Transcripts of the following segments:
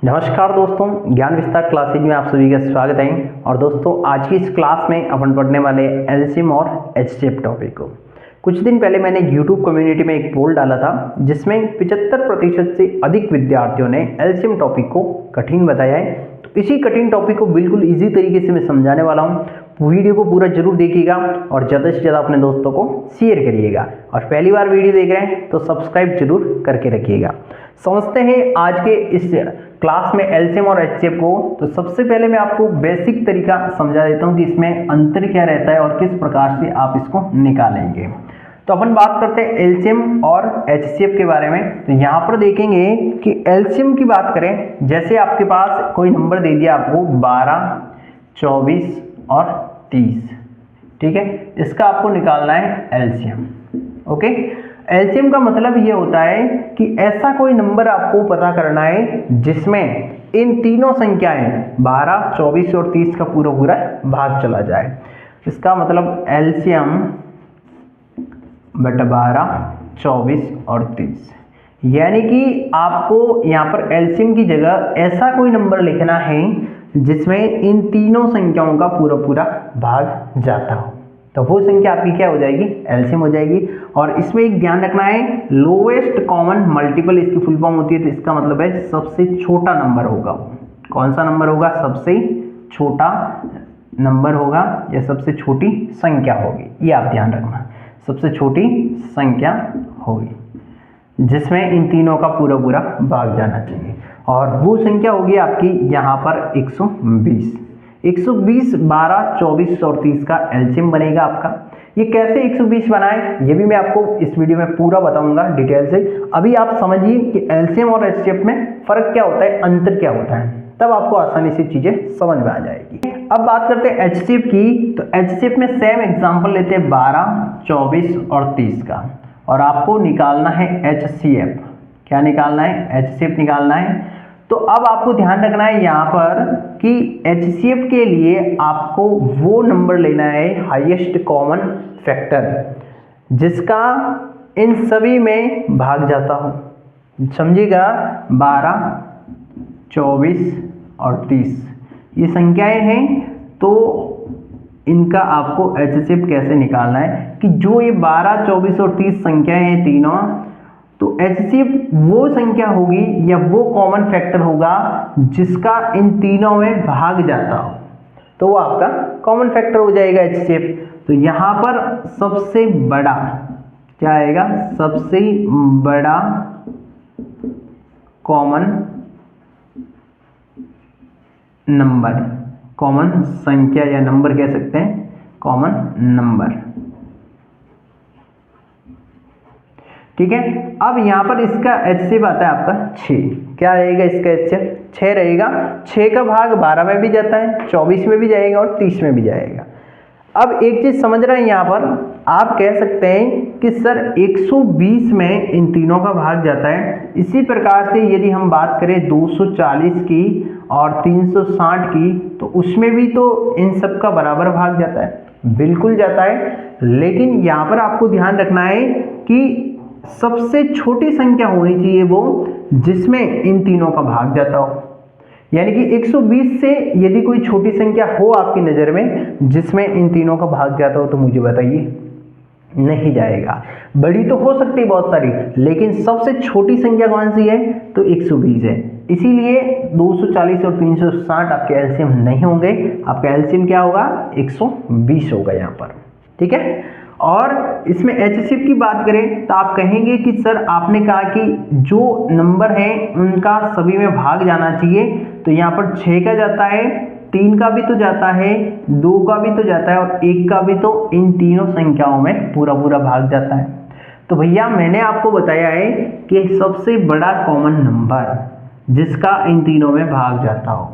नमस्कार दोस्तों, ज्ञान विस्तार क्लासेज में आप सभी का स्वागत है। और दोस्तों, आज की इस क्लास में अपन पढ़ने वाले एलसीएम और एचसीएफ टॉपिक को। कुछ दिन पहले मैंने YouTube कम्युनिटी में एक पोल डाला था जिसमें 75% से अधिक विद्यार्थियों ने एलसीएम टॉपिक को कठिन बताया है। तो इसी कठिन टॉपिक को बिल्कुल इजी तरीके से मैं समझाने वाला हूँ। वीडियो को पूरा जरूर देखिएगा और ज़्यादा से ज़्यादा अपने दोस्तों को शेयर करिएगा। और पहली बार वीडियो देख रहे हैं तो सब्सक्राइब जरूर करके रखिएगा। समझते हैं आज के इस क्लास में एलसीएम और एचसीएफ को। तो सबसे पहले मैं आपको बेसिक तरीका समझा देता हूँ कि इसमें अंतर क्या रहता है और किस प्रकार से आप इसको निकालेंगे। तो अपन बात करते हैं एलसीएम और एचसीएफ के बारे में। तो यहाँ पर देखेंगे कि एलसीएम की बात करें, जैसे आपके पास कोई नंबर दे दिया आपको 12, 24 और 30, ठीक है। इसका आपको निकालना है एलसीएम। ओके, एलसीएम का मतलब ये होता है कि ऐसा कोई नंबर आपको पता करना है जिसमें इन तीनों संख्याएं 12, 24 और 30 का पूरा पूरा भाग चला जाए। इसका मतलब एलसीएम बटा 12, 24 और 30, यानी कि आपको यहाँ पर एलसीएम की जगह ऐसा कोई नंबर लिखना है जिसमें इन तीनों संख्याओं का पूरा पूरा भाग जाता हो। तो वो संख्या आपकी क्या हो जाएगी? एलसीएम हो जाएगी। और इसमें एक ध्यान रखना है, लोवेस्ट कॉमन मल्टीपल इसकी फुल फॉर्म होती है। तो इसका मतलब है सबसे छोटा नंबर होगा। कौन सा नंबर होगा? सबसे छोटा नंबर होगा या सबसे छोटी संख्या होगी, ये आप ध्यान रखना। सबसे छोटी संख्या होगी जिसमें इन तीनों का पूरा पूरा भाग जाना चाहिए। और वो संख्या होगी आपकी यहाँ पर 120। 120, 12, 24 और 30 का एलसीएम बनेगा आपका। ये कैसे 120 बनाए ये भी मैं आपको इस वीडियो में पूरा बताऊंगा डिटेल से। अभी आप समझिए कि एलसीएम और एचसीएफ में फर्क क्या होता है, अंतर क्या होता है, तब आपको आसानी से चीजें समझ में आ जाएगी। अब बात करते हैं एचसीएफ की। तो एचसीएफ में सेम एग्जांपल लेते हैं 12, 24 और 30 का, और आपको निकालना है एचसीएफ। क्या निकालना है? एचसीएफ निकालना है। तो अब आपको ध्यान रखना है यहाँ पर कि एचसीएफ के लिए आपको वो नंबर लेना है हाईएस्ट कॉमन फैक्टर जिसका इन सभी में भाग जाता हो। समझिएगा, 12, 24 और 30 ये संख्याएं हैं। तो इनका आपको एचसीएफ कैसे निकालना है कि जो ये 12, 24 और 30 संख्याएं हैं तीनों, तो एचसीएफ वो संख्या होगी या वो कॉमन फैक्टर होगा जिसका इन तीनों में भाग जाता हो, तो वो आपका कॉमन फैक्टर हो जाएगा एचसीएफ। तो यहाँ पर सबसे बड़ा क्या आएगा? सबसे बड़ा कॉमन नंबर, कॉमन संख्या या नंबर कह सकते हैं, कॉमन नंबर, ठीक है। अब यहाँ पर इसका एचसीएफ आता है आपका 6। क्या रहेगा इसका एचसीएफ? 6 रहेगा। 6 का भाग 12 में भी जाता है, 24 में भी जाएगा और 30 में भी जाएगा। अब एक चीज समझ रहे हैं, यहाँ पर आप कह सकते हैं कि सर 120 में इन तीनों का भाग जाता है। इसी प्रकार से यदि हम बात करें 240 की और 360 की, तो उसमें भी तो इन सब का बराबर भाग जाता है, बिल्कुल जाता है। लेकिन यहाँ पर आपको ध्यान रखना है कि सबसे छोटी संख्या होनी चाहिए वो जिसमें इन तीनों का भाग जाता हो। यानी कि 120 से यदि कोई छोटी संख्या हो आपकी नज़र में जिसमें इन तीनों का भाग जाता हो, तो मुझे बताइए। नहीं जाएगा। बड़ी तो हो सकती है बहुत सारी, लेकिन सबसे छोटी संख्या कौन सी है? तो 120 है। इसीलिए 240 और 360 आपके एलसीएम नहीं होंगे। आपका एलसीएम क्या होगा? 120 होगा यहाँ पर, ठीक है। और इसमें एचसीएफ की बात करें तो आप कहेंगे कि सर आपने कहा कि जो नंबर हैं उनका सभी में भाग जाना चाहिए। तो यहाँ पर 6 का जाता है, 3 का भी तो जाता है, 2 का भी तो जाता है और 1 का भी, तो इन तीनों संख्याओं में पूरा पूरा भाग जाता है। तो भैया मैंने आपको बताया है कि सबसे बड़ा कॉमन नंबर जिसका इन तीनों में भाग जाता हो,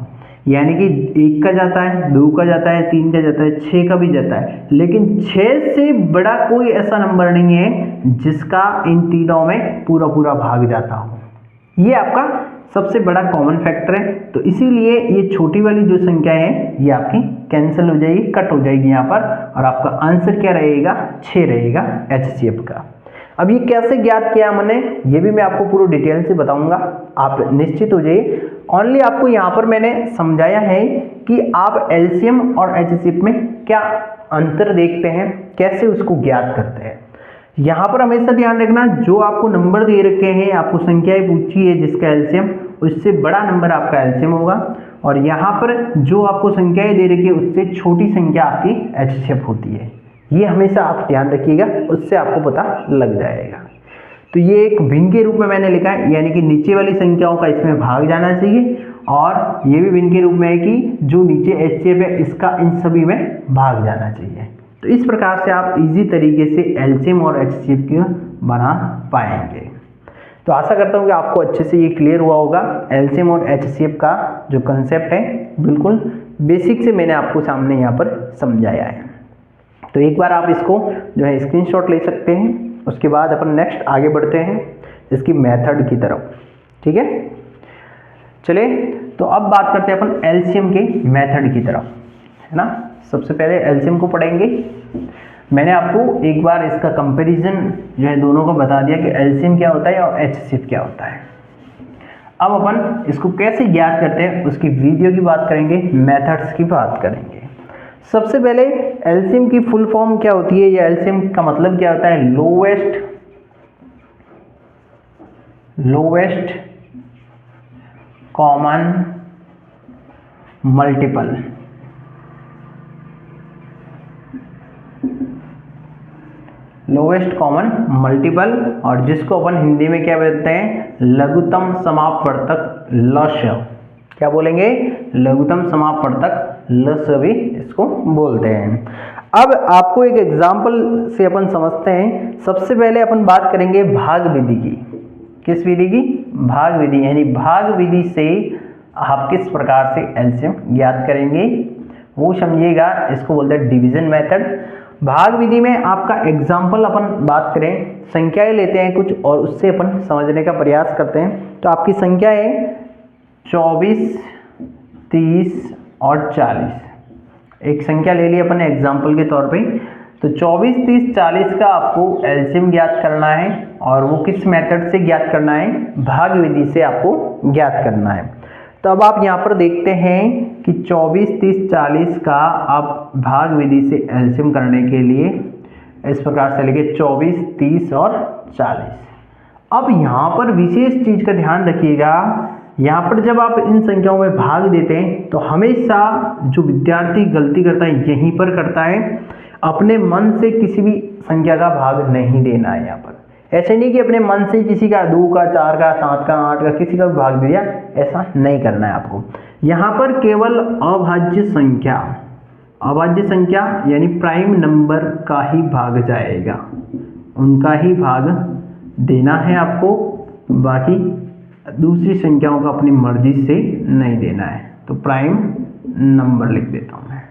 यानी कि 1 का जाता है, 2 का जाता है, 3 का जाता है, 6 का भी जाता है, लेकिन 6 से बड़ा कोई ऐसा नंबर नहीं है जिसका इन तीनों में पूरा पूरा भाग जाता हो। ये आपका सबसे बड़ा कॉमन फैक्टर है। तो इसीलिए ये छोटी वाली जो संख्या है ये आपकी कैंसिल हो जाएगी, कट हो जाएगी यहाँ पर, और आपका आंसर क्या रहेगा? 6 रहेगा एचसीएफ का। अब ये कैसे ज्ञात किया मैंने, ये भी मैं आपको पूरी डिटेल से बताऊंगा, आप निश्चित हो जाइए। ओनली आपको यहाँ पर मैंने समझाया है कि आप एलसीएम और एचसीएफ में क्या अंतर देखते हैं, कैसे उसको ज्ञात करते हैं। यहाँ पर हमेशा ध्यान रखना, जो आपको नंबर दे रखे हैं, आपको संख्याएं पूछी है जिसका एलसीएम, उससे बड़ा नंबर आपका एलसीएम होगा, और यहाँ पर जो आपको संख्याएं दे रखी है उससे छोटी संख्या आपकी एचसीएफ होती है। ये हमेशा आप ध्यान रखिएगा, उससे आपको पता लग जाएगा। तो ये एक भिन्न के रूप में मैंने लिखा है, यानी कि नीचे वाली संख्याओं का इसमें भाग जाना चाहिए, और ये भी भिन्न के रूप में है कि जो नीचे एचसीएफ है इसका इन सभी में भाग जाना चाहिए। तो इस प्रकार से आप इजी तरीके से एलसीएम और एचसीएफ की बना पाएंगे। तो आशा करता हूँ कि आपको अच्छे से ये क्लियर हुआ होगा। एलसीएम और एचसीएफ का जो कंसेप्ट है बिल्कुल बेसिक से मैंने आपको सामने यहाँ पर समझाया है। तो एक बार आप इसको जो है स्क्रीनशॉट ले सकते हैं, उसके बाद अपन नेक्स्ट आगे बढ़ते हैं इसकी मेथड की तरफ। ठीक है, चलिए तो अब बात करते हैं अपन एलसीएम के मेथड की तरफ, है ना। सबसे पहले एलसीएम को पढ़ेंगे। मैंने आपको एक बार इसका कंपैरिजन जो है दोनों को बता दिया कि एलसीएम क्या होता है और एचसीएफ क्या होता है। अब अपन इसको कैसे ज्ञात करते हैं उसकी वीडियो की बात करेंगे, मेथड्स की बात करेंगे। सबसे पहले एलसीएम की फुल फॉर्म क्या होती है, या एलसीएम का मतलब क्या होता है, lowest common multiple. Lowest common multiple, और जिसको अपन हिंदी में क्या बोलते हैं, लघुत्तम समापवर्तक लस्य। क्या बोलेंगे, लघुत्तम समापवर्तक लस्य भी इसको बोलते हैं। अब आपको एक एग्जांपल से अपन समझते हैं। सबसे पहले अपन बात करेंगे भाग विधि की। किस विधि की, भाग विधि, यानी भाग विधि से आप किस प्रकार से एलसीएम ज्ञात करेंगे वो समझिएगा। इसको बोलते हैं डिवीजन मेथड। भाग विधि में आपका एग्जाम्पल अपन बात करें, संख्याएं लेते हैं कुछ और उससे अपन समझने का प्रयास करते हैं। तो आपकी संख्या है 24, 30 और 40। एक संख्या ले ली अपन एग्जाम्पल के तौर पे। तो 24, 30, 40 का आपको एलसीएम ज्ञात करना है, और वो किस मेथड से ज्ञात करना है, भाग विधि से आपको ज्ञात करना है। तो अब आप यहाँ पर देखते हैं कि 24, 30, 40 का आप भाग विधि से एलसीएम करने के लिए इस प्रकार से लिखे 24, 30 और 40। अब यहाँ पर विशेष चीज का ध्यान रखिएगा, यहाँ पर जब आप इन संख्याओं में भाग देते हैं तो हमेशा जो विद्यार्थी गलती करता है यहीं पर करता है, अपने मन से किसी भी संख्या का भाग नहीं देना है। यहाँ पर ऐसे नहीं कि अपने मन से किसी का 2 का, 4 का, 7 का, 8 का किसी का भाग दिया, ऐसा नहीं करना है आपको। यहाँ पर केवल अभाज्य संख्या, अभाज्य संख्या यानी प्राइम नंबर का ही भाग जाएगा, उनका ही भाग देना है आपको। बाकी दूसरी संख्याओं का अपनी मर्जी से नहीं देना है। तो प्राइम नंबर लिख देता हूं मैं,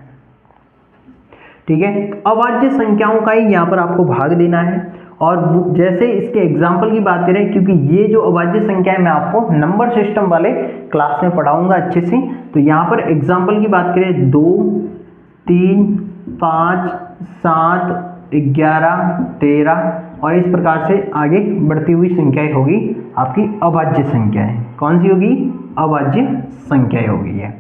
ठीक है। अभाज्य संख्याओं का ही यहाँ पर आपको भाग देना है। और जैसे इसके एग्जाम्पल की बात करें, क्योंकि ये जो अभाज्य संख्या है मैं आपको नंबर सिस्टम वाले क्लास में पढ़ाऊंगा अच्छे से। तो यहाँ पर एग्जाम्पल की बात करें 2, 3, 5, 7, 11, 13 और इस प्रकार से आगे बढ़ती हुई संख्याएं होगी आपकी अभाज्य संख्याएं। कौन सी होगी, अभाज्य संख्याएं होगी ये।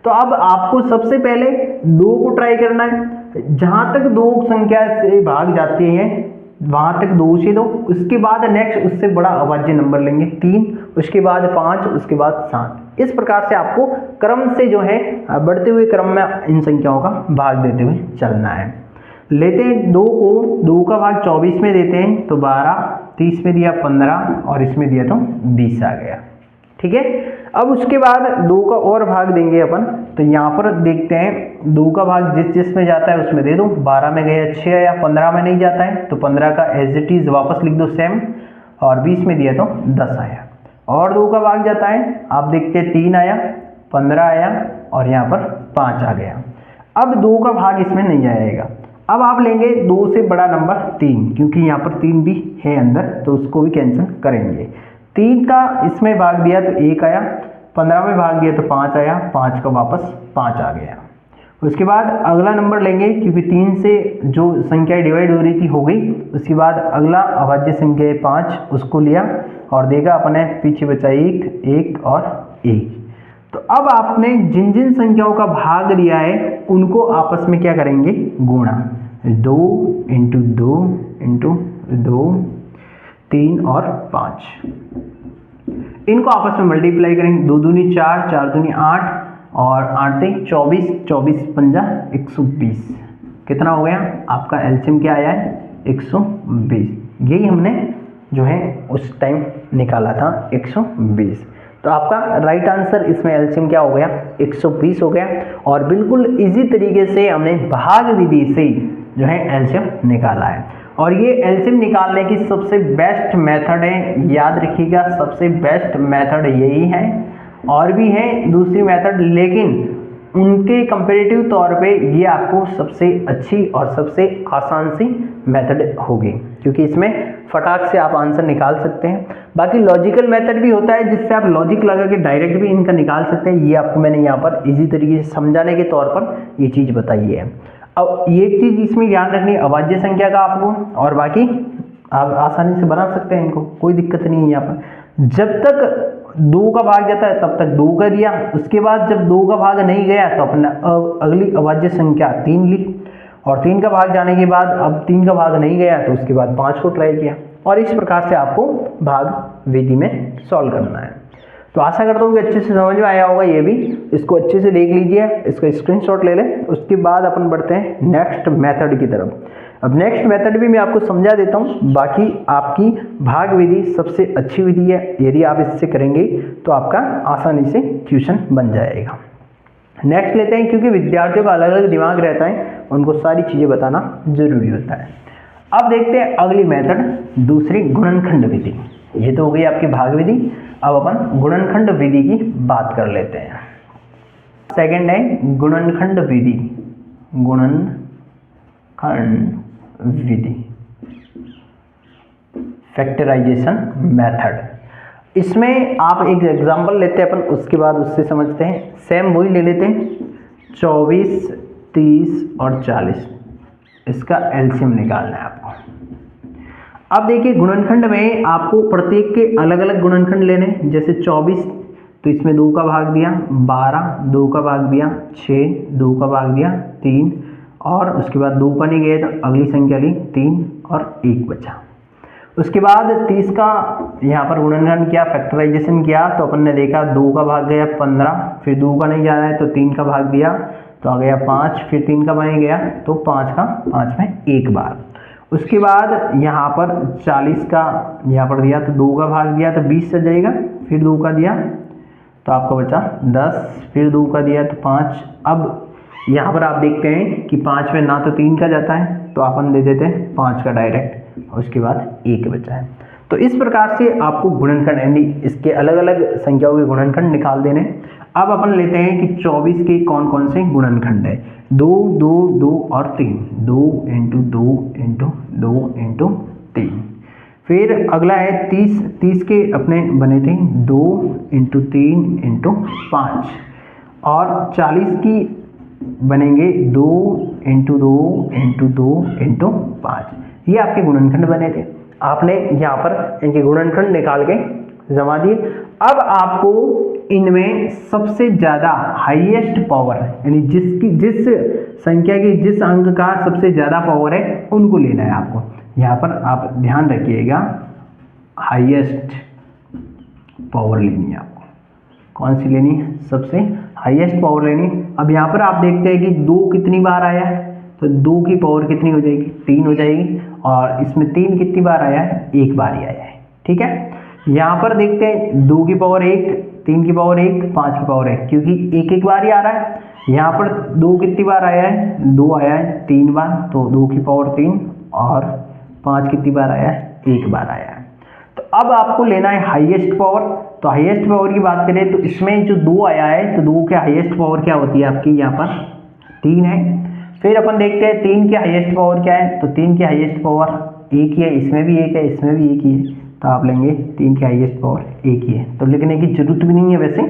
तो अब आपको सबसे पहले 2 को ट्राई करना है। जहां तक 2 संख्या से भाग जाती हैं वहां तक 2 से दो, उसके बाद नेक्स्ट उससे बड़ा अभाज्य नंबर लेंगे 3, उसके बाद 5, उसके बाद 7। इस प्रकार से आपको क्रम से जो है बढ़ते हुए क्रम में इन संख्याओं का भाग देते हुए चलना है। लेते हैं 2 को, 2 का भाग 24 में देते हैं तो 12, 30 में दिया 15 और इसमें दिया तो 20 आ गया, ठीक है। अब उसके बाद 2 का और भाग देंगे अपन। तो यहाँ पर देखते हैं 2 का भाग जिस जिस में जाता है उसमें दे दो। 12 में गया 6 आया, 15 में नहीं जाता है तो 15 का एज इट इज वापस लिख दो सेम, और 20 में दिया तो 10 आया। और 2 का भाग जाता है, आप देखते हैं 3 आया, 15 आया और यहाँ पर 5 आ गया। अब 2 का भाग इसमें नहीं आएगा। अब आप लेंगे 2 से बड़ा नंबर 3, क्योंकि यहाँ पर 3 भी है अंदर तो उसको भी कैंसिल करेंगे। 3 का इसमें भाग दिया तो 1 आया, 15 में भाग दिया तो 5 आया, 5 का वापस 5 आ गया। उसके बाद अगला नंबर लेंगे, क्योंकि 3 से जो संख्या डिवाइड हो रही थी हो गई। उसके बाद अगला अभाज्य संख्या है 5, उसको लिया और देखा अपने पीछे बचा 1, 1 और 1। तो अब आपने जिन जिन संख्याओं का भाग लिया है उनको आपस में क्या करेंगे, गुणा। 2 इंटू 2 इंटू 2, 3 और 5, इनको आपस में मल्टीप्लाई करेंगे। 2 दूनी 4, 4 दूनी 8 और 8 से 24, 24 पंजा 120। कितना हो गया आपका एलसीएम क्या आया है, 120। यही हमने जो है उस टाइम निकाला था 120। तो आपका राइट आंसर इसमें एलसीएम क्या हो गया, 120 हो गया। और बिल्कुल इजी तरीके से हमने भाग विधि से जो है एलसीएम निकाला है। और ये एलसीएम निकालने की सबसे बेस्ट मेथड है, याद रखिएगा सबसे बेस्ट मेथड यही है। और भी है दूसरी मेथड, लेकिन उनके कंपेरेटिव तौर पे ये आपको सबसे अच्छी और सबसे आसान सी मेथड होगी, क्योंकि इसमें फटाक से आप आंसर निकाल सकते हैं। बाकी लॉजिकल मेथड भी होता है जिससे आप लॉजिक लगा के डायरेक्ट भी इनका निकाल सकते हैं। ये आपको मैंने यहाँ पर इजी तरीके से समझाने के तौर पर ये चीज़ बताई है। अब ये चीज़ इसमें ध्यान रखनी है अभाज्य संख्या का आपको, और बाकी आप आसानी से बना सकते हैं इनको, कोई दिक्कत नहीं है यहाँ पर। जब तक 2 का भाग जाता है तब तक 2 का दिया, उसके बाद जब 2 का भाग नहीं गया तो अपना अगली अभाज्य संख्या 3 ली, और 3 का भाग जाने के बाद अब 3 का भाग नहीं गया तो उसके बाद 5 को ट्राई किया। और इस प्रकार से आपको भाग विधि में सॉल्व करना है। तो आशा करता हूँ कि अच्छे से समझ में आया होगा ये भी। इसको अच्छे से देख लीजिए, इसका स्क्रीनशॉट ले लें। उसके बाद अपन बढ़ते हैं नेक्स्ट मेथड की तरफ। अब नेक्स्ट मेथड भी मैं आपको समझा देता हूँ। बाकी आपकी भाग विधि सबसे अच्छी विधि है, यदि आप इससे करेंगे तो आपका आसानी से क्वेश्चन बन जाएगा। नेक्स्ट लेते हैं, क्योंकि विद्यार्थियों का अलग अलग दिमाग रहता है, उनको सारी चीज़ें बताना जरूरी होता है। अब देखते हैं अगली मेथड, दूसरी गुणनखंड विधि। ये तो हो गई आपकी भाग विधि। अब अपन गुणनखंड विधि की बात कर लेते हैं। सेकंड है गुणनखंड विधि, गुणनखंड विधि, फैक्टराइजेशन मेथड। इसमें आप एक एग्जांपल लेते हैं अपन, उसके बाद उससे समझते हैं। सेम वही ले लेते हैं, 24, 30 और 40, इसका एलसीएम निकालना है आपको। अब देखिए गुणनखंड में आपको प्रत्येक के अलग अलग गुणनखंड लेने, जैसे 24 तो इसमें 2 का भाग दिया, 12 2 का भाग दिया, 6 2 का भाग दिया, 3 और उसके बाद 2 का नहीं गया तो अगली संख्या ली 3 और 1 बचा। उसके बाद 30 का यहाँ पर गुणनखंड किया, फैक्टराइजेशन किया, तो अपन ने देखा 2 का भाग गया 15, फिर 2 का नहीं जा रहा है तो 3 का भाग दिया तो आ गया 5, फिर 3 का नहीं गया तो 5 का 5 में 1 बार। उसके बाद यहाँ पर 40 का यहाँ पर दिया तो 2 का भाग दिया तो 20 से जाएगा, फिर 2 का दिया तो आपका बचा 10, फिर 2 का दिया तो 5। अब यहाँ पर आप देखते हैं कि 5 में ना तो 3 का जाता है तो अपन दे देते हैं 5 का डायरेक्ट, और उसके बाद 1 बचा है। तो इस प्रकार से आपको गुणनखंड यानी इसके अलग अलग संख्याओं के गुणनखंड निकाल देने। अब अपन लेते हैं कि 24 के कौन कौन से गुणनखंड है, 2 2 2 और 3, 2 इंटू 2 इंटू 2 इंटू 3। फिर अगला है 30 के अपने बने थे 2 इंटू 3 इंटू 5, और 40 की बनेंगे 2 इंटू 2 इंटू 2 इंटू 5। ये आपके गुणनखंड बने थे, आपने यहाँ पर इनके गुणनखंड निकाल के जमा दिए। अब आपको इनमें सबसे ज़्यादा हाईएस्ट पावर यानी जिस संख्या की जिस अंक का सबसे ज़्यादा पावर है उनको लेना है आपको। यहाँ पर आप ध्यान रखिएगा, हाईएस्ट पावर लेनी है आपको। कौन सी लेनी है, सबसे हाईएस्ट पावर लेनी है। अब यहाँ पर आप देखते हैं कि 2 कितनी बार आया है, तो 2 की पावर कितनी हो जाएगी, 3 हो जाएगी, और इसमें 3 कितनी बार आया है, 1 बार ही आया है। ठीक है, यहाँ पर देखते हैं 2 की पावर 1, 3 की पावर 1, 5 की पावर 1, क्योंकि एक बार ही आ रहा है। यहाँ पर 2 कितनी बार आया है, 2 आया है 3 बार, तो 2 की पावर 3, और 5 कितनी बार आया है, 1 बार आया है। तो अब आपको लेना है हाईएस्ट पावर। तो हाईएस्ट पावर की बात करें तो इसमें जो 2 आया है तो 2 के हाईएस्ट पावर क्या होती है आपकी, यहाँ पर 3 है। फिर अपन देखते हैं 3 की हाईएस्ट पावर क्या है, तो 3 की हाईएस्ट पावर 1 ही है, इसमें भी 1 है, इसमें भी 1 ही है, तो आप लेंगे 3 की हाईएस्ट पावर 1 ही है, तो लिखने की जरूरत भी नहीं है वैसे।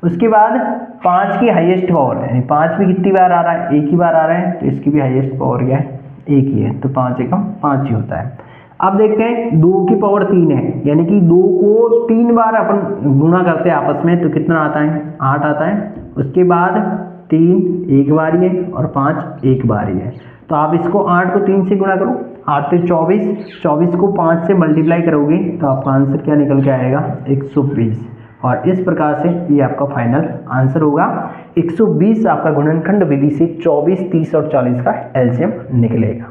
उसके बाद 5 की हाईएस्ट पावर यानी 5 भी कितनी बार आ रहा है, एक ही बार आ रहा है, तो इसकी भी हाईएस्ट पावर क्या है, एक ही है, तो 5 एकम 5 ही होता है। अब देखते हैं 2 की पावर 3 है, यानी कि 2 को 3 बार अपन गुणा करते हैं आपस में, तो कितना आता है, 8 आता है। उसके बाद 3 एक बार ही है और 5 एक बार ही है, तो आप इसको 8 को 3 से गुणा करो, 8 से 24, 24 को 5 से मल्टीप्लाई करोगे तो आपका आंसर क्या निकल के आएगा, 120। और इस प्रकार से ये आपका फाइनल आंसर होगा। 120 आपका गुणनखंड विधि से 24, 30 और 40 का एलसीएम निकलेगा।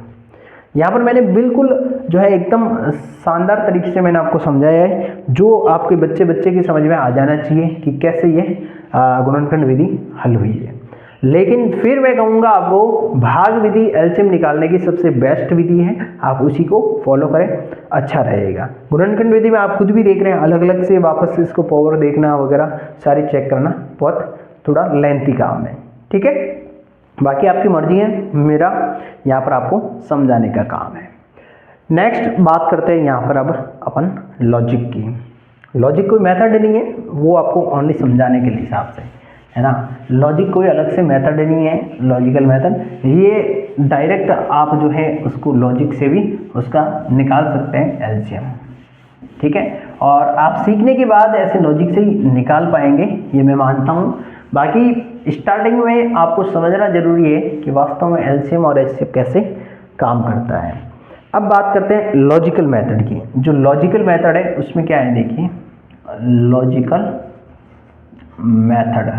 यहाँ पर मैंने बिल्कुल जो है एकदम शानदार तरीके से मैंने आपको समझाया है, जो आपके बच्चे की समझ में आ जाना चाहिए कि कैसे ये गुणनखंड विधि हल हुई है। लेकिन फिर मैं कहूँगा आपको भाग विधि एलसीएम निकालने की सबसे बेस्ट विधि है, आप उसी को फॉलो करें, अच्छा रहेगा। गुणनखंड विधि में आप खुद भी देख रहे हैं, अलग अलग से वापस से इसको पावर देखना वगैरह सारी चेक करना बहुत थोड़ा लेंथी काम है, ठीक है। बाकी आपकी मर्जी है, मेरा यहाँ पर आपको समझाने का काम है। नेक्स्ट बात करते हैं यहाँ पर अब अपन लॉजिक की। लॉजिक कोई मेथड नहीं है, वो आपको ओनली समझाने के हिसाब से है ना। लॉजिक कोई अलग से मेथड नहीं है, लॉजिकल मेथड ये डायरेक्ट आप जो है उसको लॉजिक से भी उसका निकाल सकते हैं एलसीएम, ठीक है। और आप सीखने के बाद ऐसे लॉजिक से ही निकाल पाएंगे, ये मैं मानता हूँ। बाकी स्टार्टिंग में आपको समझना जरूरी है कि वास्तव में एलसीएम और एचसीएफ कैसे काम करता है। अब बात करते हैं लॉजिकल मेथड की। जो लॉजिकल मेथड है उसमें क्या है, देखिए लॉजिकल मेथड।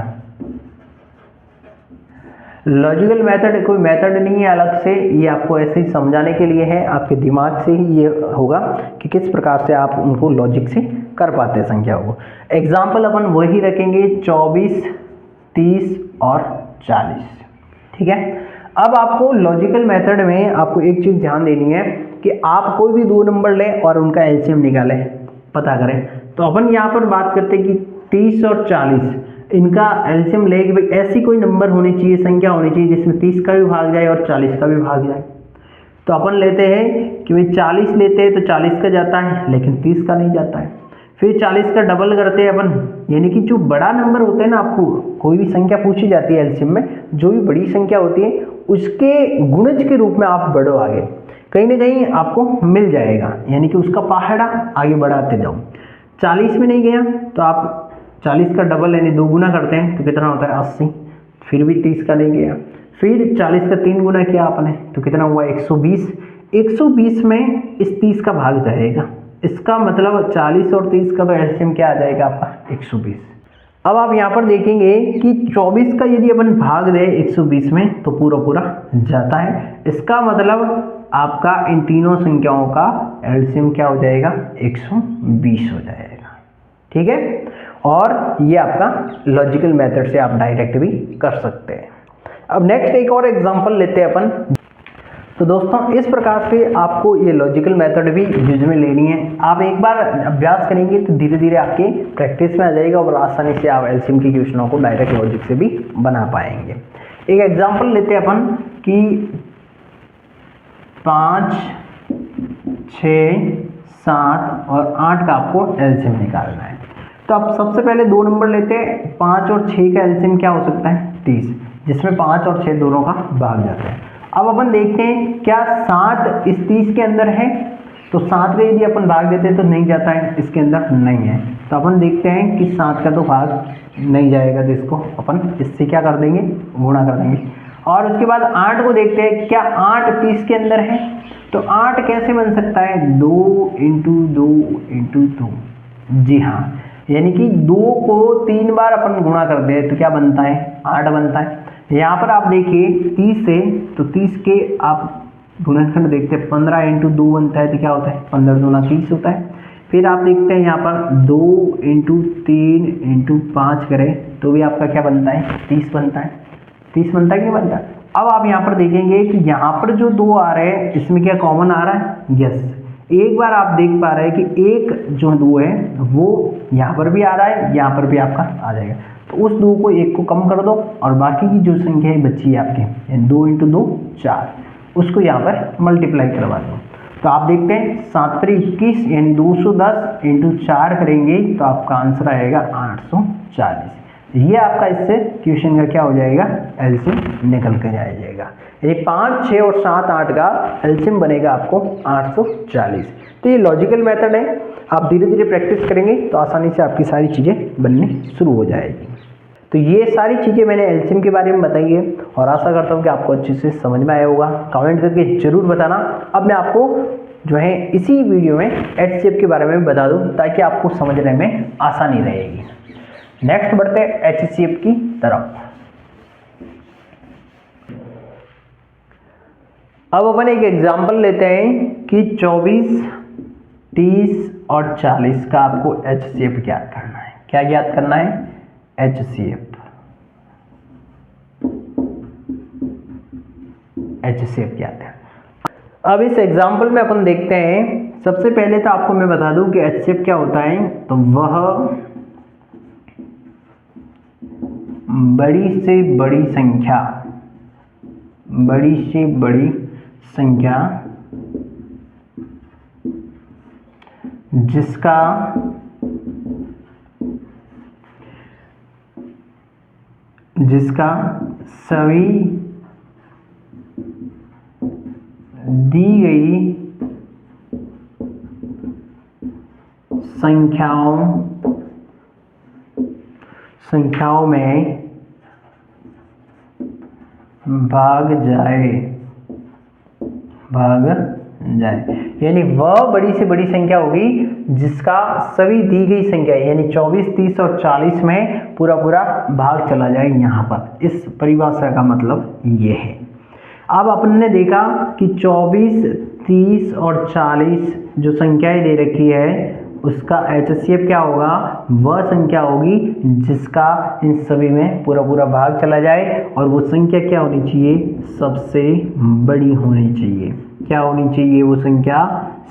लॉजिकल मेथड कोई मेथड नहीं है अलग से, ये आपको ऐसे ही समझाने के लिए है, आपके दिमाग से ही ये होगा कि किस प्रकार से आप उनको लॉजिक से कर पाते हैं संख्या को। एग्जाम्पल अपन वही रखेंगे 24, 30 और 40, ठीक है। अब आपको लॉजिकल मेथड में आपको एक चीज़ ध्यान देनी है कि आप कोई भी दो नंबर लें और उनका एलसीएम निकालें, पता करें। तो अपन यहाँ पर बात करते हैं कि 30 और 40 इनका एलसीएम ले कि भाई ऐसी कोई नंबर होनी चाहिए, संख्या होनी चाहिए जिसमें 30 का भी भाग जाए और 40 का भी भाग जाए। तो अपन लेते हैं कि भाई 40 लेते हैं तो 40 का जाता है लेकिन 30 का नहीं जाता है। फिर 40 का डबल करते हैं अपन, यानी कि जो बड़ा नंबर होता है ना, आपको कोई भी संख्या पूछी जाती है एलसीएम में, जो भी बड़ी संख्या होती है उसके गुणज के रूप में आप बढ़ो आगे, कहीं ना कहीं आपको मिल जाएगा, यानी कि उसका पहाड़ा आगे बढ़ाते जाओ। 40 में नहीं गया तो आप 40 का डबल यानी 2 गुना करते हैं तो कितना होता है 80, फिर भी 30 का नहीं गया, फिर 40 का 3 गुना किया आपने तो कितना हुआ 120। 120 में इस 30 का भाग जाएगा, इसका मतलब 40 और 30 का तो एलसीएम क्या आ जाएगा आपका 120। अब आप यहाँ पर देखेंगे कि 24 का यदि अपन भाग दें 120 में तो पूरा पूरा जाता है, इसका मतलब आपका इन तीनों संख्याओं का एलसीएम क्या हो जाएगा 120 हो जाएगा, ठीक है। और ये आपका लॉजिकल मेथड से आप डायरेक्ट भी कर सकते हैं। अब नेक्स्ट एक और एग्जांपल लेते हैं अपन। तो दोस्तों इस प्रकार से आपको ये लॉजिकल मेथड भी यूज में लेनी है। आप एक बार अभ्यास करेंगे तो धीरे धीरे आपके प्रैक्टिस में आ जाएगा और आसानी से आप एलसीएम की क्वेश्चनों को डायरेक्ट लॉजिक से भी बना पाएंगे। एक एग्जांपल लेते हैं अपन कि 5, 6, 7 और 8 का आपको एलसीएम निकालना है। तो आप सबसे पहले दो नंबर लेते हैं, 5 और 6 का एलसीएम क्या हो सकता है 30, जिसमें 5 और 6 दोनों का भाग जाता है। अब अपन देखते हैं क्या 7 इस 30 के अंदर है, तो 7 में यदि अपन भाग देते हैं तो नहीं जाता है, इसके अंदर नहीं है। तो अपन देखते हैं कि 7 का तो भाग नहीं जाएगा, तो इसको अपन इससे क्या कर देंगे गुणा कर देंगे। और उसके बाद 8 को देखते हैं क्या 8 30 के अंदर है, तो 8 कैसे बन सकता है 2 × 2 × 2, जी हाँ, यानी कि 2 को 3 बार अपन गुणा कर दे तो क्या बनता है 8 बनता है। यहाँ पर आप देखिए 30 से, तो 30 के आप गुणनखंड देखते हैं 15 × 2 बनता है तो क्या होता है 15 दूना 30 होता है। फिर आप देखते हैं यहाँ पर 2 × 3 × 5 करें तो भी आपका क्या बनता है 30 बनता है। 30 बनता है कि नहीं बनता। अब आप यहाँ पर देखेंगे कि यहाँ पर जो 2 आ रहे हैं इसमें क्या कॉमन आ रहा है, यस। एक बार आप देख पा रहे हैं कि एक जो 2 है वो यहाँ पर भी आ रहा है, यहाँ पर भी आपका आ जाएगा। तो उस 2 को 1 को कम कर दो और बाकी की जो संख्या है बची है आपके 2 × 2 4, उसको यहाँ पर मल्टीप्लाई करवा दो। तो आप देखते हैं 7 × 21 यानी 210 × 4 करेंगे तो आपका आंसर आएगा 840। ये आपका इससे क्वेश्चन का क्या हो जाएगा, एलसीएम निकल कर आ जाएगा। यानी 5, 6 और 7, 8 का एलसीएम बनेगा आपको 840। तो ये लॉजिकल मेथड है, आप धीरे धीरे प्रैक्टिस करेंगे तो आसानी से आपकी सारी चीज़ें बननी शुरू हो जाएगी। तो ये सारी चीज़ें मैंने एलसीएम के बारे में बताई है और आशा करता हूँ कि आपको अच्छे से समझ में आया होगा। कमेंट करके जरूर बताना। अब मैं आपको जो है इसी वीडियो में एचसीएफ के बारे में बता दूं ताकि आपको समझने में आसानी रहेगी। नेक्स्ट बढ़ते हैं एचसीएफ की तरफ। अब अपन एक एग्जांपल लेते हैं कि 24, 30 और 40 का आपको एचसीएफ ज्ञात करना है। क्या ज्ञात करना है, एचसीएफ ज्ञात है। अब इस एग्जांपल में अपन देखते हैं, सबसे पहले तो आपको मैं बता दूं कि एचसीएफ क्या होता है। तो वह बड़ी से बड़ी संख्या जिसका सभी दी गई संख्याओं में भाग जाए। यानी वह बड़ी से बड़ी संख्या होगी जिसका सभी दी गई संख्या यानी 24, 30 और 40 में पूरा भाग चला जाए। यहाँ पर इस परिभाषा का मतलब ये है। अब अपन ने देखा कि 24, 30 और 40 जो संख्याएं दे रखी है उसका एचसीएफ क्या होगा, वह संख्या होगी जिसका इन सभी में पूरा भाग चला जाए और वो संख्या क्या होनी चाहिए, सबसे बड़ी होनी चाहिए। क्या होनी चाहिए, वो संख्या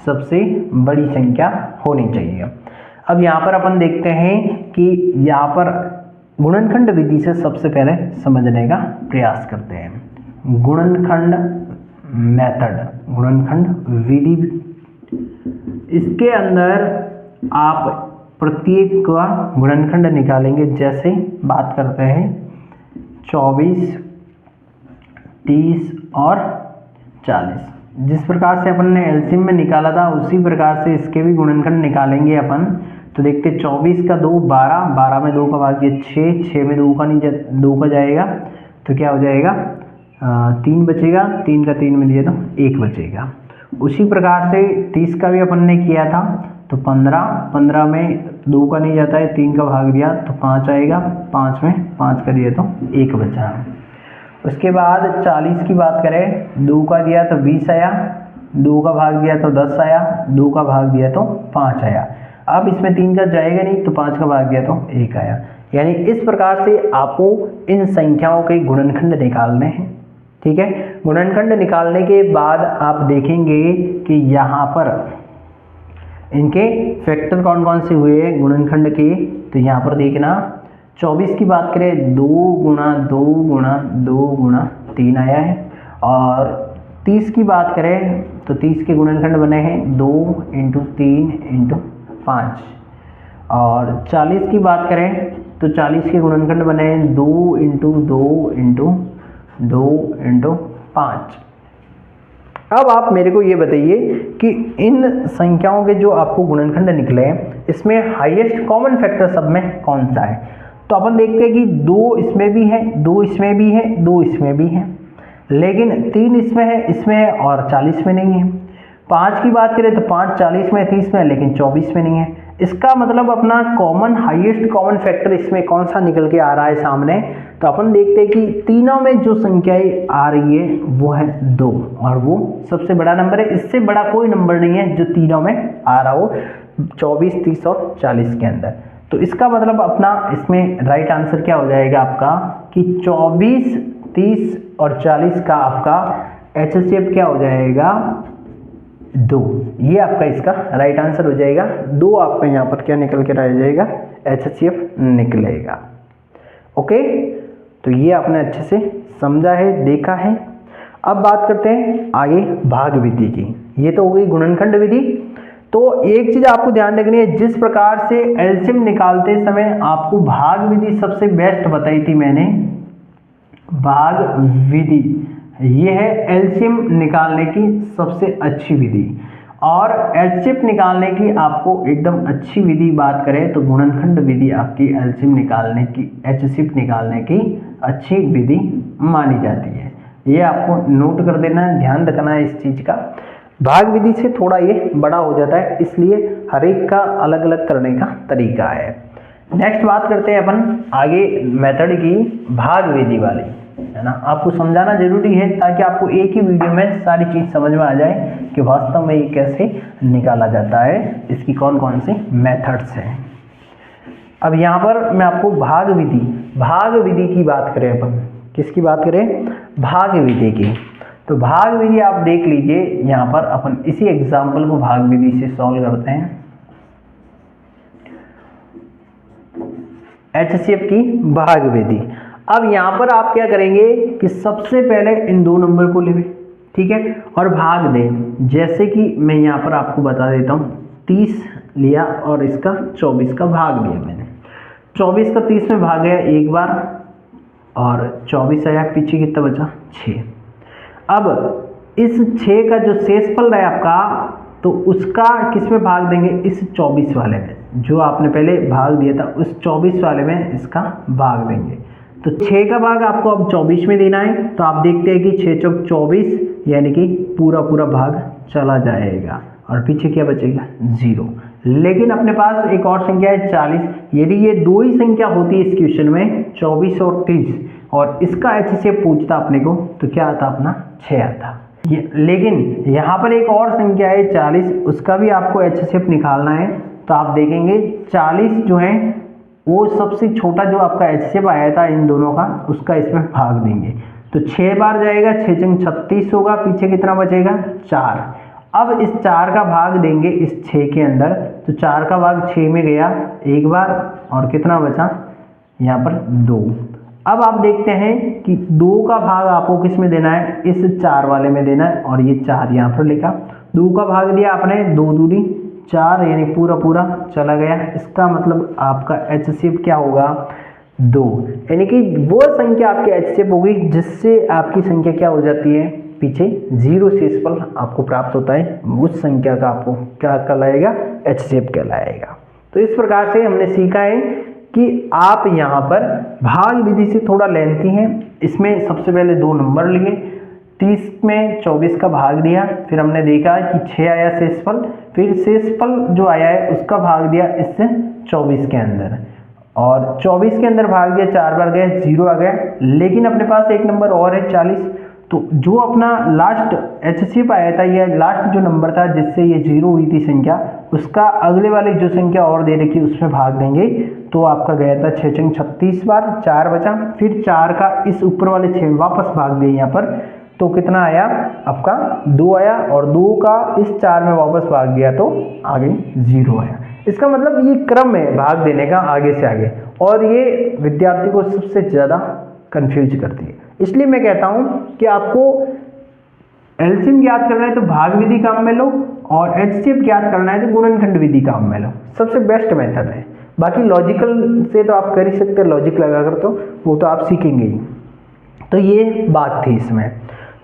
सबसे बड़ी संख्या होनी चाहिए। अब यहाँ पर अपन देखते हैं कि यहाँ पर गुणनखंड विधि से सबसे पहले समझने का प्रयास करते हैं। गुणनखंड विधि, इसके अंदर आप प्रत्येक का गुणनखंड निकालेंगे। जैसे बात करते हैं 24, 30 और 40, जिस प्रकार से अपन ने एलसीएम में निकाला था उसी प्रकार से इसके भी गुणनखंड निकालेंगे अपन। तो देखते 24 का 2 12, 12 में 2 का भाग 6, 6 में 2 का जाएगा तो क्या हो जाएगा, 3 बचेगा, 3 का 3 में दिया तो 1 बचेगा। उसी प्रकार से 30 का भी अपन ने किया था तो 15 में 2 का नहीं जाता है, 3 का भाग दिया तो 5 आएगा, 5 में 5 का दिया तो 1 बचा। उसके बाद 40 की बात करें, 2 का दिया तो 20 आया, 2 का भाग दिया तो 10 आया, 2 का भाग दिया तो 5 आया। अब इसमें 3 का जाएगा नहीं तो 5 का भाग दिया तो 1 आया। यानी इस प्रकार से आपको इन संख्याओं के गुणनखंड निकालने हैं। ठीक है, गुणनखंड निकालने के बाद आप देखेंगे कि यहाँ पर इनके फैक्टर कौन कौन से हुए गुणनखंड के। तो यहाँ पर देखना 24 की बात करें 2 गुणा 2 गुणा 2 गुणा 3 आया है। और 30 की बात करें तो 30 के गुणनखंड बने हैं 2 × 3 × 5। और 40 की बात करें तो 40 के गुणनखंड बने हैं 2 × 2 × 2 × 5। अब आप मेरे को ये बताइए कि इन संख्याओं के जो आपको गुणनखंड निकले हैं इसमें हाईएस्ट कॉमन फैक्टर सब में कौन सा है। तो अपन देखते हैं कि 2 इसमें भी है, 2 इसमें भी है, 2 इसमें भी है, लेकिन 3 इसमें है और 40 में नहीं है। 5 की बात करें तो 5 40 में 30 में लेकिन 24 में नहीं है। इसका मतलब अपना कॉमन हाईएस्ट कॉमन फैक्टर इसमें कौन सा निकल के आ रहा है सामने। तो अपन देखते हैं कि तीनों में जो संख्याएं आ रही है वो है 2 और वो सबसे बड़ा नंबर है। इससे बड़ा कोई नंबर नहीं है जो तीनों में आ रहा हो 24, 30 और 40 के अंदर। तो इसका मतलब अपना इसमें राइट आंसर क्या हो जाएगा आपका कि 24, 30 और 40 का आपका एचसीएफ क्या हो जाएगा, 2। ये आपका इसका राइट आंसर हो जाएगा। 2 आपका यहाँ पर क्या निकल के रह जाएगा, एचसीएफ निकलेगा। ओके, तो ये आपने अच्छे से समझा है, देखा है। अब बात करते हैं आगे भाग विधि की। ये तो हो गई गुणनखंड विधि। तो एक चीज आपको ध्यान रखनी है, जिस प्रकार से एलसीएम निकालते समय आपको भाग विधि सबसे बेस्ट बताई थी मैंने, भाग विधि ये है एलसीएम निकालने की सबसे अच्छी विधि। और एचसीएफ निकालने की आपको एकदम अच्छी विधि बात करें तो गुणनखंड विधि आपकी एलसीएम निकालने की, एचसीएफ निकालने की अच्छी विधि मानी जाती है। ये आपको नोट कर देना है, ध्यान रखना है इस चीज का। भाग विधि से थोड़ा ये बड़ा हो जाता है, इसलिए हर एक का अलग अलग करने का तरीका है। नेक्स्ट बात करते हैं अपन आगे मेथड की, भाग विधि वाली, है ना। आपको समझाना जरूरी है ताकि आपको एक ही वीडियो में सारी चीज समझ में आ जाए कि वास्तव में ये कैसे निकाला जाता है, इसकी कौन कौन सी मेथड्स हैं। अब यहाँ पर मैं आपको भाग विधि की बात करें, अपन किसकी बात करें, भाग विधि की। तो भाग विधि आप देख लीजिए, यहाँ पर अपन इसी एग्जाम्पल को भाग विधि से सॉल्व करते हैं। एचसीएफ की भाग विधि। अब यहाँ पर आप क्या करेंगे कि सबसे पहले इन दो नंबर को लेंगे, ठीक है, और भाग दें। जैसे कि मैं यहाँ पर आपको बता देता हूँ, 30 लिया और इसका 24 का भाग दिया मैंने। 24 का 30 में भाग गया एक बार और 24 आया, पीछे कितना बचा 6। अब इस 6 का जो शेषफल है आपका, तो उसका किस में भाग देंगे, इस 24 वाले में, जो आपने पहले भाग दिया था उस 24 वाले में इसका भाग देंगे। तो 6 का भाग आपको अब 24 में देना है। तो आप देखते हैं कि 6 चौक 24, यानी कि पूरा भाग चला जाएगा और पीछे क्या बचेगा 0। लेकिन अपने पास एक और संख्या है 40। यदि ये दो ही संख्या होती है इस क्वेश्चन में, 24 और 30, और इसका एचसीएफ पूछता अपने को, तो क्या आता अपना 6 आता। लेकिन यहाँ पर एक और संख्या है 40, उसका भी आपको एचसीएफ निकालना है। तो आप देखेंगे 40 जो है वो सबसे छोटा जो आपका एचसीएफ आया था इन दोनों का, उसका इसमें भाग देंगे। तो 6 बार जाएगा, 6 चंग 36 होगा, पीछे कितना बचेगा 4। अब इस 4 का भाग देंगे इस 6 के अंदर, तो 4 का भाग 6 में गया एक बार और कितना बचा यहाँ पर 2। अब आप देखते हैं कि 2 का भाग आपको किस में देना है, इस 4 वाले में देना है, और ये 4 यहाँ पर लिखा। 2 का भाग दिया आपने, 2 दूनी 4, यानी पूरा चला गया। इसका मतलब आपका एचसीएफ क्या होगा 2, यानी कि वो संख्या आपकी एचसीएफ होगी जिससे आपकी संख्या क्या हो जाती है, पीछे 0 शेषफल आपको प्राप्त होता है, उस संख्या का आपको क्या कहलाएगा, एचसीएफ कहलाएगा। तो इस प्रकार से हमने सीखा है कि आप यहाँ पर भाग विधि से थोड़ा लेंथी हैं। इसमें सबसे पहले 2 नंबर लिए, 30 में 24 का भाग दिया, फिर हमने देखा कि 6 आया शेषफल, फिर शेषफल जो आया है उसका भाग दिया इससे 24 के अंदर, और 24 के अंदर भाग दिया, 4 बार गए 0 आ गया। लेकिन अपने पास एक नंबर और है 40, तो जो अपना लास्ट एचसीएफ आया था, या लास्ट जो नंबर था जिससे ये 0 हुई थी संख्या, उसका अगले वाली जो संख्या और दे रखी उसमें भाग देंगे। तो आपका गया था 6 चंग 36 बार, 4 बचा, फिर 4 का इस ऊपर वाले 6 में वापस भाग दिए यहाँ पर, तो कितना आया आपका 2 आया, और 2 का इस 4 में वापस भाग दिया तो आगे 0 आया। इसका मतलब ये क्रम है भाग देने का आगे से आगे, और ये विद्यार्थी को सबसे ज़्यादा कंफ्यूज करती है। इसलिए मैं कहता हूँ कि आपको एलसीएम ज्ञात करना है तो भाग विधि काम में लो, और एचसीएफ ज्ञात करना है तो गुणनखंड विधि काम में लो, सबसे बेस्ट मेथड है। बाकी लॉजिकल से तो आप कर ही सकते हैं, लॉजिक लगाकर तो वो तो आप सीखेंगे ही। तो ये बात थी इसमें।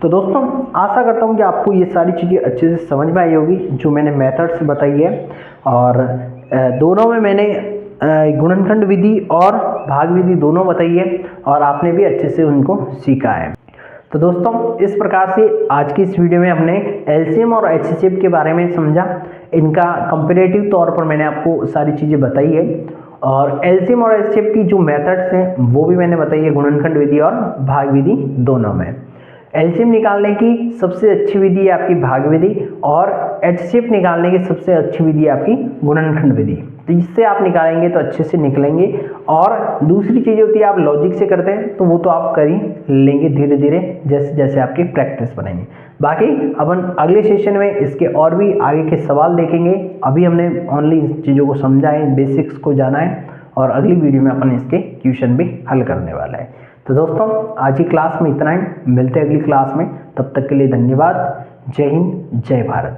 तो दोस्तों आशा करता हूँ कि आपको ये सारी चीज़ें अच्छे से समझ में आई होगी जो मैंने मेथड्स बताई है, और दोनों में मैंने गुणनखंड विधि और भाग विधि दोनों बताई है, और आपने भी अच्छे से उनको सीखा है। तो दोस्तों इस प्रकार से आज की इस वीडियो में हमने एलसीएम और एचसीएफ के बारे में समझा। इनका कंपैरेटिव तौर पर मैंने आपको सारी चीज़ें बताई है, और एलसीएम और एचसीएफ की जो मेथड्स हैं वो भी मैंने बताई है, गुणनखंड विधि और भाग विधि दोनों में। एलसीएम निकालने की सबसे अच्छी विधि है आपकी भाग विधि, और एचसीएफ निकालने की सबसे अच्छी विधि है आपकी गुणनखंड विधि। तो इससे आप निकालेंगे तो अच्छे से निकलेंगे। और दूसरी चीज़ होती है आप लॉजिक से करते हैं तो वो तो आप कर ही लेंगे धीरे धीरे, जैसे जैसे आपकी प्रैक्टिस बनेंगे। बाकी अपन अगले सेशन में इसके और भी आगे के सवाल देखेंगे। अभी हमने ओनली इन चीज़ों को समझा है, बेसिक्स को जाना है, और अगली वीडियो में अपन इसके क्वेश्चन भी हल करने वाला है। तो दोस्तों आज की क्लास में इतना ही, मिलते हैं अगली क्लास में, तब तक के लिए धन्यवाद। जय हिंद, जय भारत।